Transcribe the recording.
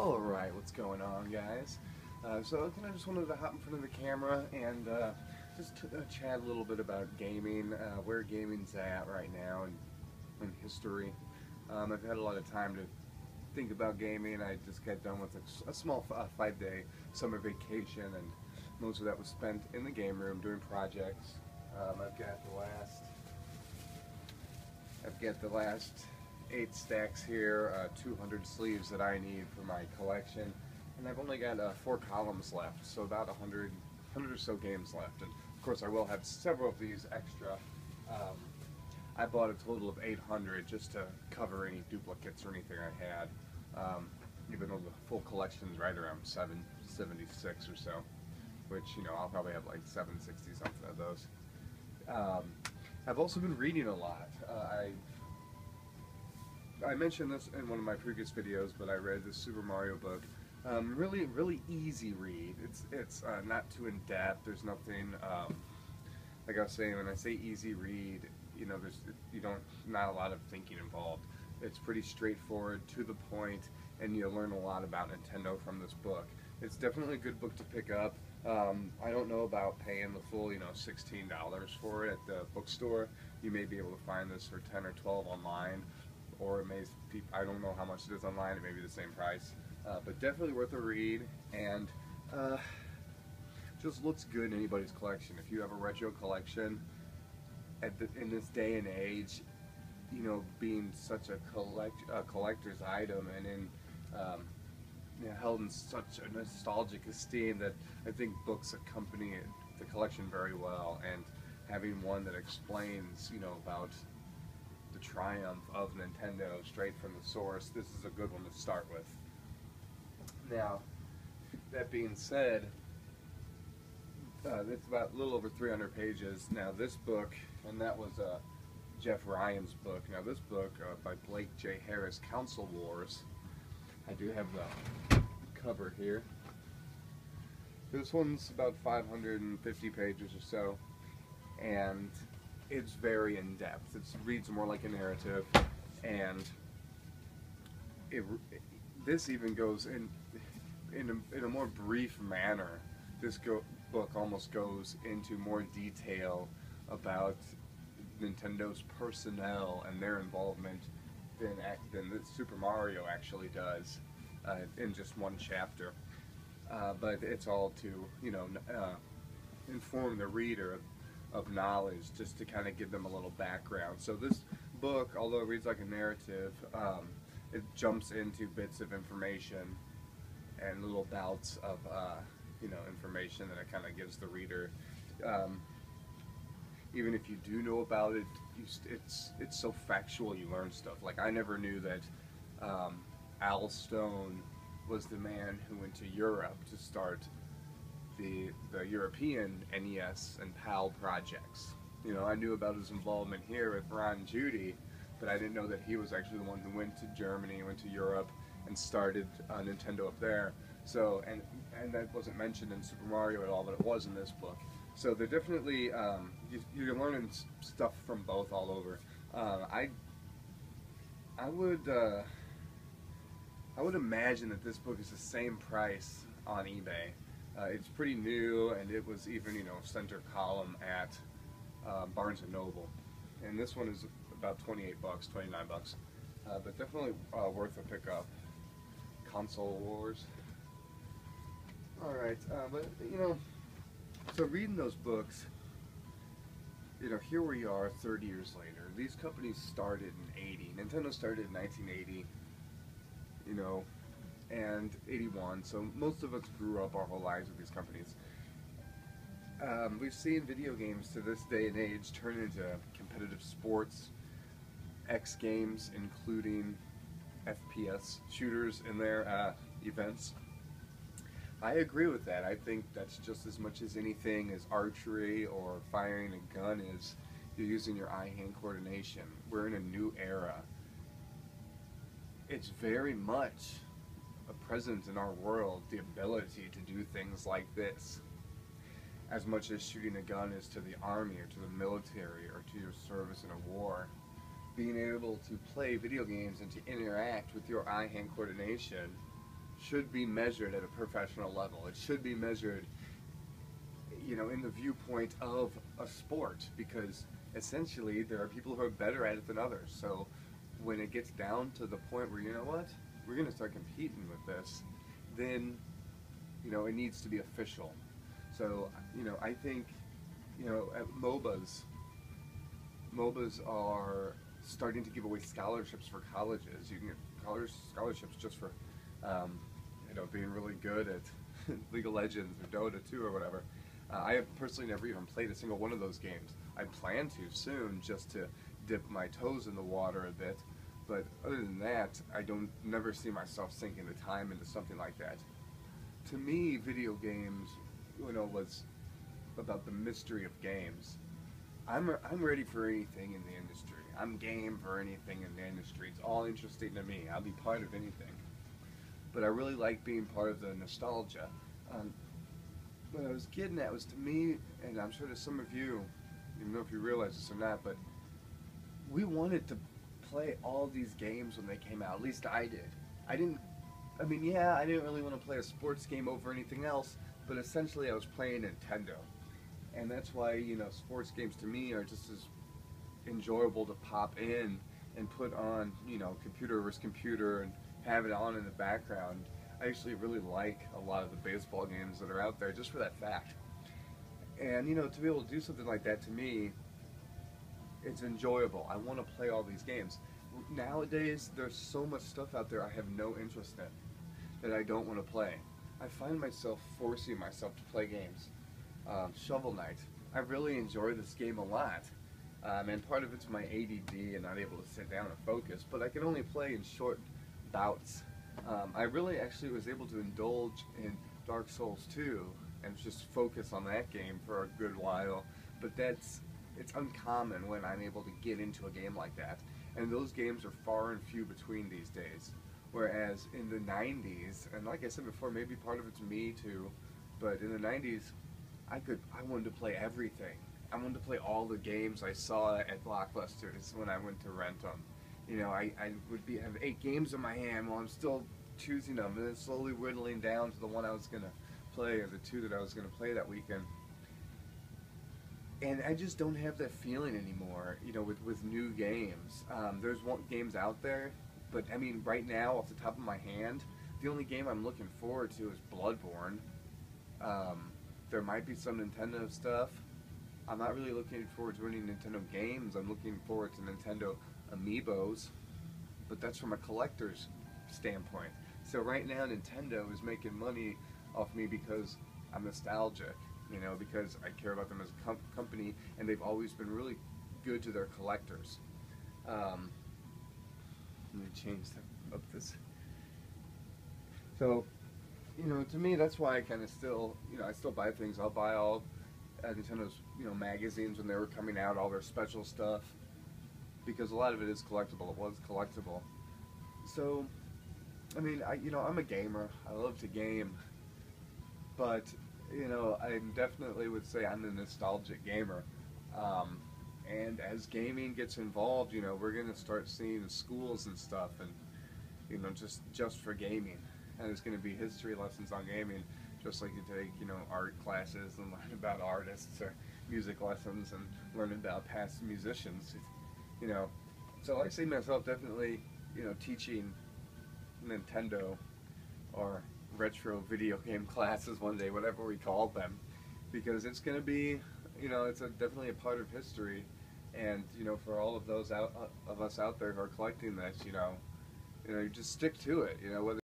Alright, what's going on, guys? So I kind of just wanted to hop in front of the camera and just chat a little bit about gaming, where gaming's at right now in history. I've had a lot of time to think about gaming. I just got done with a small 5-day summer vacation, and most of that was spent in the game room doing projects. I've got the last 8 stacks here, 200 sleeves that I need for my collection, and I've only got 4 columns left, so about 100 or so games left. And of course I will have several of these extra. I bought a total of 800 just to cover any duplicates or anything I had, even though the full collection's right around 776 or so, which, you know, I'll probably have like 760 something of those. I've also been reading a lot. I mentioned this in one of my previous videos, but I read this Super Mario book. Really easy read. It's not too in depth. There's nothing like I was saying. When I say easy read, you know, not a lot of thinking involved. It's pretty straightforward, to the point, and you'll learn a lot about Nintendo from this book. It's definitely a good book to pick up. I don't know about paying the full, you know, $16 for it at the bookstore. You may be able to find this for 10 or 12 online, or it may be, I don't know how much it is online. It may be the same price, but definitely worth a read, and just looks good in anybody's collection. If you have a retro collection in this day and age, you know, being such a collector's item, and you know, held in such a nostalgic esteem, that I think books accompany the collection very well. And having one that explains, you know, about the triumph of Nintendo straight from the source, this is a good one to start with. Now, that being said, it's about a little over 300 pages. Now this book, and that was Jeff Ryan's book. Now this book by Blake J. Harris, Console Wars. I do have the cover here. This one's about 550 pages or so, and it's very in-depth. It reads more like a narrative, and this even goes in a more brief manner. This book almost goes into more detail about Nintendo's personnel and their involvement than the Super Mario actually does in just one chapter. But it's all to, you know, inform the reader of knowledge, just to kind of give them a little background. So this book, although it reads like a narrative, it jumps into bits of information and little bouts of you know, information that it kind of gives the reader. Even if you do know about it, it's so factual, you learn stuff. Like, I never knew that Al Stone was the man who went to Europe to start the European NES and PAL projects. You know, I knew about his involvement here with Ron Judy, but I didn't know that he was actually the one who went to Germany, went to Europe, and started Nintendo up there. So, and that wasn't mentioned in Super Mario at all, but it was in this book. So they're definitely, you're learning stuff from both all over. I would imagine that this book is the same price on eBay. It's pretty new, and it was even, you know, center column at Barnes & Noble. And this one is about 28 bucks, 29 bucks. But definitely worth a pickup. Console Wars. Alright, but, you know, so reading those books, you know, here we are 30 years later. These companies started in 80. Nintendo started in 1980, you know, and 81, so most of us grew up our whole lives with these companies. We've seen video games to this day and age turn into competitive sports, X games, including FPS shooters in their events. I agree with that. I think that's just as much as anything as archery or firing a gun is. You're using your eye-hand coordination. We're in a new era. It's very much a presence in our world, the ability to do things like this. As much as shooting a gun is to the army or to the military or to your service in a war. Being able to play video games and to interact with your eye-hand coordination should be measured at a professional level. It should be measured, in the viewpoint of a sport, because essentially there are people who are better at it than others. So when it gets down to the point where, you know what, we're going to start competing with this, then, it needs to be official. So, I think, at MOBAs are starting to give away scholarships for colleges. You can get scholarships just for, being really good at League of Legends or Dota 2 or whatever. I have personally never even played a single one of those games. I plan to soon, just to dip my toes in the water a bit. But other than that, I don't never see myself sinking the time into something like that. To me, video games, was about the mystery of games. I'm ready for anything in the industry. I'm game for anything in the industry. It's all interesting to me. I'll be part of anything. But I really like being part of the nostalgia. What I was getting at was, to me, and I'm sure to some of you, I don't know if you realize this or not, but we wanted to play all these games when they came out. At least I did. I didn't really want to play a sports game over anything else, but essentially I was playing Nintendo. And that's why, sports games to me are just as enjoyable to pop in and put on, computer versus computer and have it on in the background. I actually really like a lot of the baseball games that are out there just for that fact. And, to be able to do something like that, to me, it's enjoyable. I want to play all these games. Nowadays, there's so much stuff out there I have no interest in that I don't want to play. I find myself forcing myself to play games. Shovel Knight. I really enjoy this game a lot. And part of it's my ADD and not able to sit down and focus, but I can only play in short bouts. I really actually was able to indulge in Dark Souls 2 and just focus on that game for a good while, but it's uncommon when I'm able to get into a game like that, and those games are far and few between these days. Whereas in the 90s, and like I said before, maybe part of it's me too, but in the 90s, I wanted to play everything. I wanted to play all the games I saw at Blockbusters when I went to rent them. I would have 8 games in my hand while I'm still choosing them, and then slowly whittling down to the one I was going to play, or the 2 that I was going to play that weekend. And I just don't have that feeling anymore, with new games. There's games out there, but I mean, right now, off the top of my hand, the only game I'm looking forward to is Bloodborne. There might be some Nintendo stuff. I'm not really looking forward to any Nintendo games. I'm looking forward to Nintendo Amiibos, but that's from a collector's standpoint. So right now, Nintendo is making money off me because I'm nostalgic, because I care about them as a company, and they've always been really good to their collectors. Let me change up this. So, to me, that's why I kind of still, I still buy things. I'll buy all Nintendo's, magazines when they were coming out, all their special stuff, because a lot of it is collectible. It was collectible. So, I mean, I'm a gamer. I love to game, but I definitely would say I'm a nostalgic gamer. And as gaming gets involved, we're gonna start seeing schools and stuff, and just for gaming. And there's gonna be history lessons on gaming, just like you take art classes and learn about artists, or music lessons and learn about past musicians. So I see myself definitely teaching Nintendo or retro video game classes one day, whatever we call them, because it's going to be, it's definitely a part of history, and for all of those of us out there who are collecting this, you just stick to it, whether